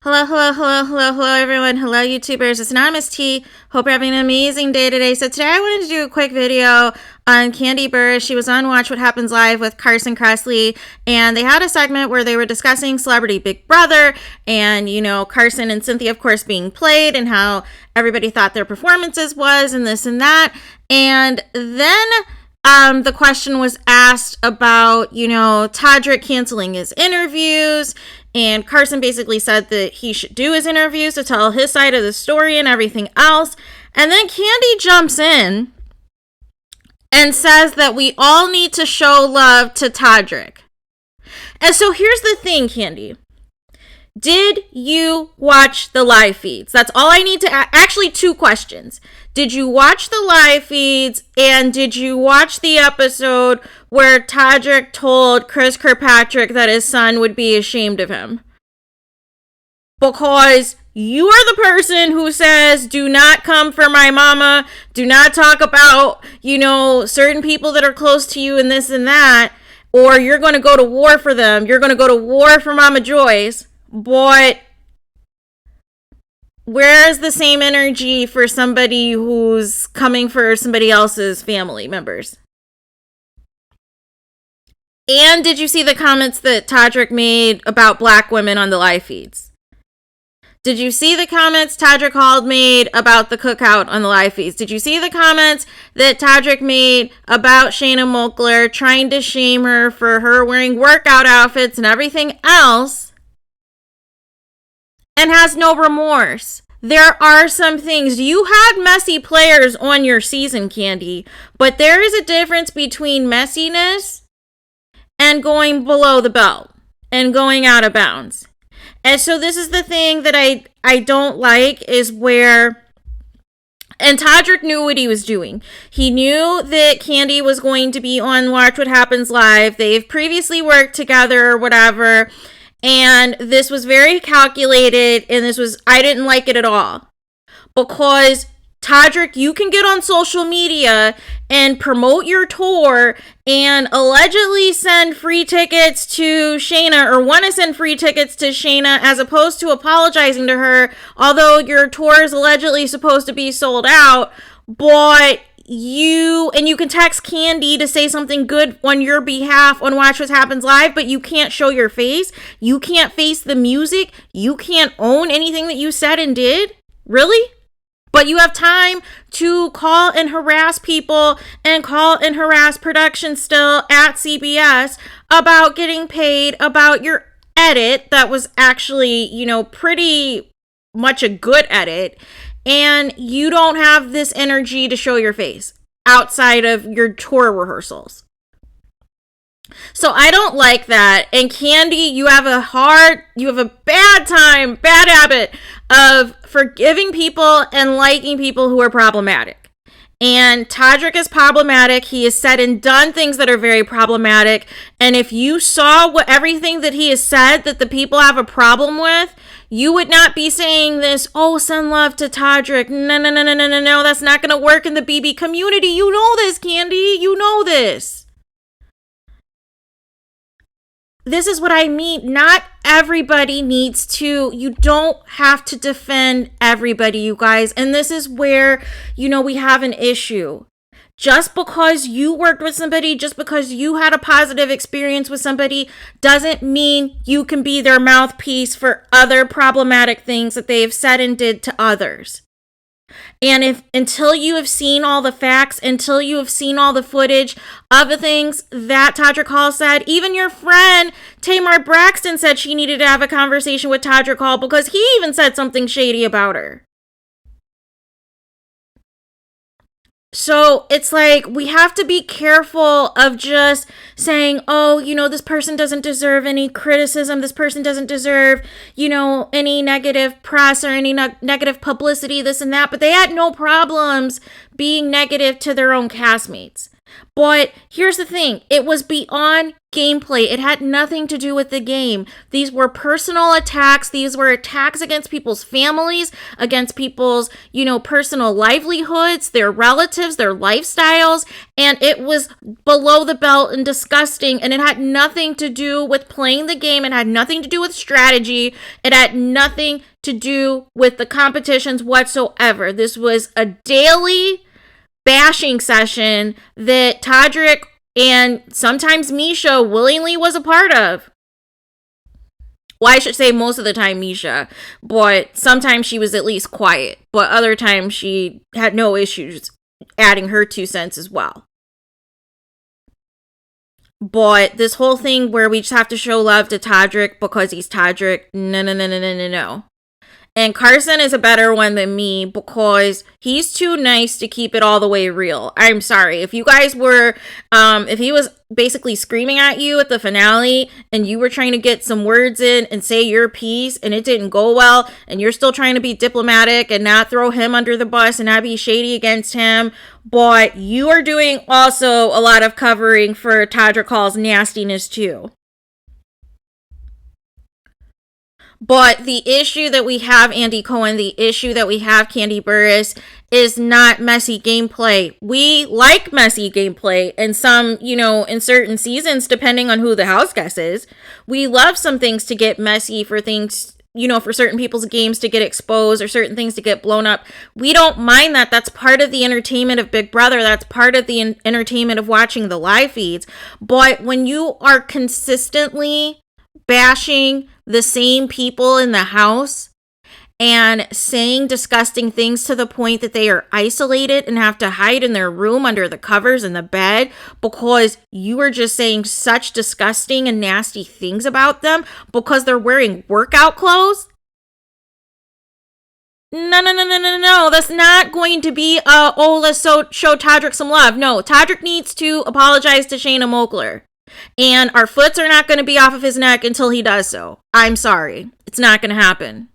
Hello, everyone. Hello, YouTubers. It's Anonymous T. Hope you're having an amazing day today. So today I wanted to do a quick video on Kandi Burruss. She was on Watch What Happens Live with Carson Kressley, and they had a segment where they were discussing Celebrity Big Brother and, Carson and Cynthia, of course, being played and how everybody thought their performances was and this and that. And then the question was asked about, Todrick canceling his interviews. And Carson basically said that he should do his interviews to tell his side of the story and everything else. And then Kandi jumps in and says that we all need to show love to Todrick. And so here's the thing, Kandi. Did you watch the live feeds? That's all I need to actually, two questions. Did you watch the live feeds, and did you watch the episode where Todrick told Chris Kirkpatrick that his son would be ashamed of him? Because you are the person who says, do not come for my mama, do not talk about, certain people that are close to you and this and that, or you're going to go to war for them, you're going to go to war for Mama Joyce. But where's the same energy for somebody who's coming for somebody else's family members? And did you see the comments that Todrick made about black women on the live feeds? Did you see the comments Todrick Hall made about the cookout on the live feeds? Did you see the comments that Todrick made about Shayna Moakler, trying to shame her for her wearing workout outfits and everything else? And has no remorse. There are some things. You had messy players on your season, Kandi, but there is a difference between messiness and going below the belt and going out of bounds. And so this is the thing that I don't like, is where, and Todrick knew what he was doing. He knew that Kandi was going to be on Watch What Happens Live. They've previously worked together or whatever. And this was very calculated, and I didn't like it at all. Because, Todrick, you can get on social media and promote your tour and allegedly send free tickets to Shayna, or want to send free tickets to Shayna, as opposed to apologizing to her, although your tour is allegedly supposed to be sold out. But you can text Kandi to say something good on your behalf on Watch What Happens Live, but you can't show your face. You can't face the music. You can't own anything that you said and did. Really? But you have time to call and harass people and call and harass production still at CBS about getting paid, about your edit that was actually, pretty much a good edit. And you don't have this energy to show your face outside of your tour rehearsals. So I don't like that. And Kandi, you have a bad habit of forgiving people and liking people who are problematic. And Todrick is problematic. He has said and done things that are very problematic. And if you saw everything that he has said that the people have a problem with, you would not be saying this, oh, send love to Todrick. No, that's not going to work in the BB community. You know this, Kandi. You know this. This is what I mean. Not everybody needs to. You don't have to defend everybody, you guys. And this is where, we have an issue. Just because you worked with somebody, just because you had a positive experience with somebody, doesn't mean you can be their mouthpiece for other problematic things that they have said and did to others. And until you have seen all the facts, until you have seen all the footage of the things that Todrick Hall said, even your friend Tamar Braxton said she needed to have a conversation with Todrick Hall because he even said something shady about her. So it's like, we have to be careful of just saying, oh, this person doesn't deserve any criticism. This person doesn't deserve, any negative press or any negative publicity, this and that. But they had no problems being negative to their own castmates. But here's the thing. It was beyond gameplay. It had nothing to do with the game. These were personal attacks. These were attacks against people's families, against people's, personal livelihoods, their relatives, their lifestyles. And it was below the belt and disgusting. And it had nothing to do with playing the game. It had nothing to do with strategy. It had nothing to do with the competitions whatsoever. This was a daily bashing session that Todrick and sometimes Misha willingly was a part of. Well, I should say most of the time Misha, but sometimes she was at least quiet, but other times she had no issues adding her 2 cents as well. But this whole thing where we just have to show love to Todrick because he's Todrick, no. And Carson is a better one than me because he's too nice to keep it all the way real. I'm sorry. If you guys were, if he was basically screaming at you at the finale and you were trying to get some words in and say your piece and it didn't go well and you're still trying to be diplomatic and not throw him under the bus and not be shady against him, but you are doing also a lot of covering for Todrick Hall's nastiness too. But the issue that we have, Andy Cohen, the issue that we have, Kandi Burruss, is not messy gameplay. We like messy gameplay in some, in certain seasons, depending on who the house guest is. We love some things to get messy for things, for certain people's games to get exposed or certain things to get blown up. We don't mind that. That's part of the entertainment of Big Brother. That's part of the entertainment of watching the live feeds. But when you are consistently bashing the same people in the house and saying disgusting things to the point that they are isolated and have to hide in their room under the covers in the bed because you are just saying such disgusting and nasty things about them because they're wearing workout clothes. No. That's not going to be, let's show Todrick some love. No, Todrick needs to apologize to Shayna Moakler. And our foots are not going to be off of his neck until he does so. I'm sorry. It's not going to happen.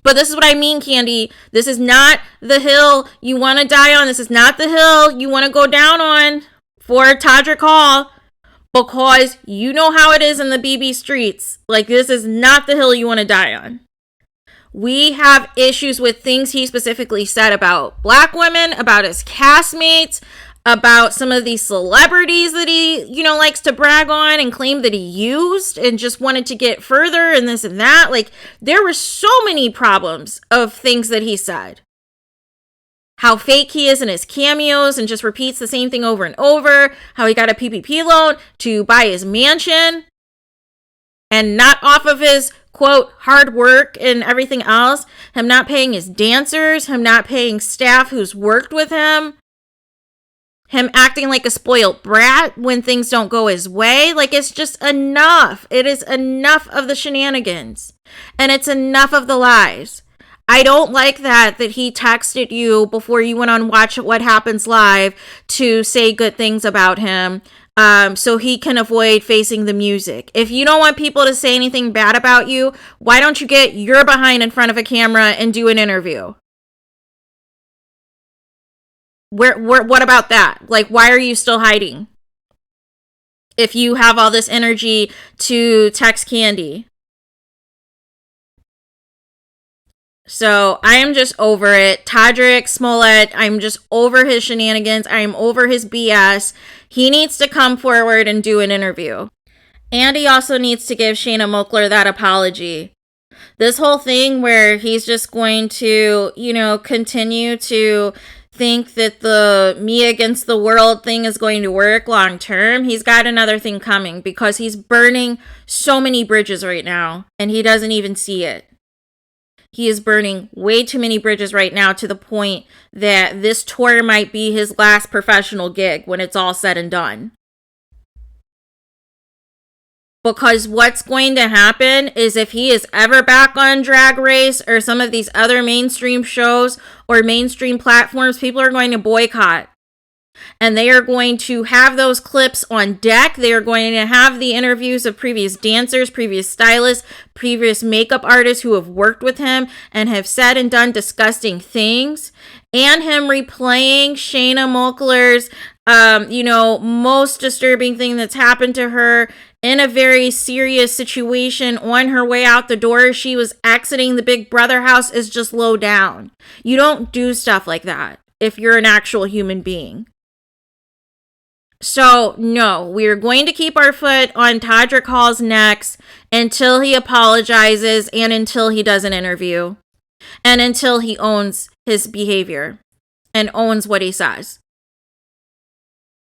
But this is what I mean, Kandi. This is not the hill you want to die on. This is not the hill you want to go down on for Todrick Hall. Because you know how it is in the BB streets. Like, this is not the hill you want to die on. We have issues with things he specifically said about black women, about his castmates, about some of these celebrities that he, likes to brag on and claim that he used and just wanted to get further and this and that. Like, there were so many problems of things that he said. How fake he is in his cameos and just repeats the same thing over and over. How he got a PPP loan to buy his mansion and not off of his, quote, hard work and everything else. Him not paying his dancers. Him not paying staff who's worked with him. Him acting like a spoiled brat when things don't go his way. Like, it's just enough. It is enough of the shenanigans. And it's enough of the lies. I don't like that he texted you before you went on Watch What Happens Live to say good things about him so he can avoid facing the music. If you don't want people to say anything bad about you, why don't you get your behind in front of a camera and do an interview? What about that? Like, why are you still hiding? If you have all this energy to text Kandi. So I am just over it. Todrick, SMOLLETT, I'm just over his shenanigans. I'm over his BS. He needs to come forward and do an interview. And he also needs to give Shayna Moakler that apology. This whole thing where he's just going to, continue to think that the me against the world thing is going to work long term. He's got another thing coming because he's burning so many bridges right now and he doesn't even see it. He is burning way too many bridges right now to the point that this tour might be his last professional gig when it's all said and done. Because what's going to happen is if he is ever back on Drag Race or some of these other mainstream shows or mainstream platforms, people are going to boycott. And they are going to have those clips on deck. They are going to have the interviews of previous dancers, previous stylists, previous makeup artists who have worked with him and have said and done disgusting things. And him replaying Shayna Moakler's most disturbing thing that's happened to her in a very serious situation on her way out the door. She was exiting the Big Brother house is just low down. You don't do stuff like that if you're an actual human being. So, no, we are going to keep our foot on Todrick Hall's necks until he apologizes and until he does an interview and until he owns his behavior and owns what he says.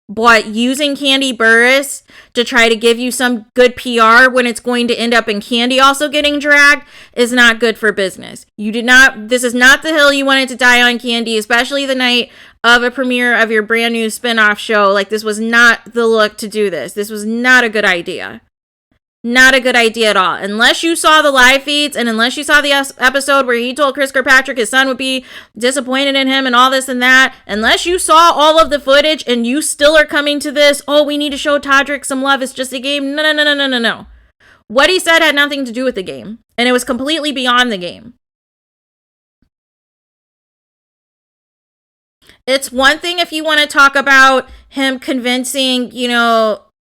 But using Kandi Burruss to try to give you some good PR when it's going to end up in Kandi also getting dragged is not good for business. This is not the hill you wanted to die on, Kandi, especially the night of a premiere of your brand new spinoff show. Like, this was not the look to do this. This was not a good idea. Not a good idea at all. Unless you saw the live feeds and unless you saw the episode where he told Chris Kirkpatrick his son would be disappointed in him and all this and that. Unless you saw all of the footage and you still are coming to this, oh, we need to show Todrick some love. It's just a game. No. What he said had nothing to do with the game. And it was completely beyond the game. It's one thing if you want to talk about him convincing,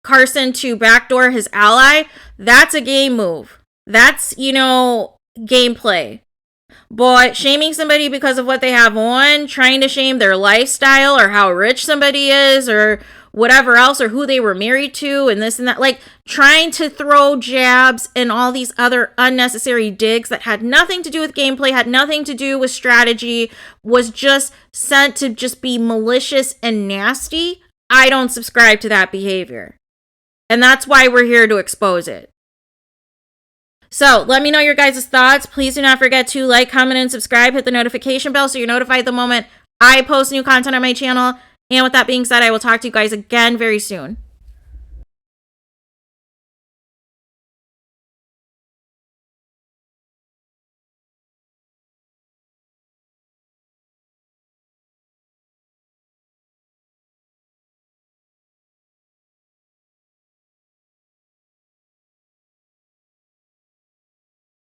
Carson to backdoor his ally. That's a game move. That's, gameplay. But shaming somebody because of what they have on, trying to shame their lifestyle or how rich somebody is or whatever else or who they were married to and this and that, like trying to throw jabs and all these other unnecessary digs that had nothing to do with gameplay, had nothing to do with strategy, was just sent to just be malicious and nasty. I don't subscribe to that behavior. And that's why we're here to expose it. So let me know your guys' thoughts. Please do not forget to like, comment, and subscribe. Hit the notification bell so you're notified the moment I post new content on my channel. And with that being said, I will talk to you guys again very soon.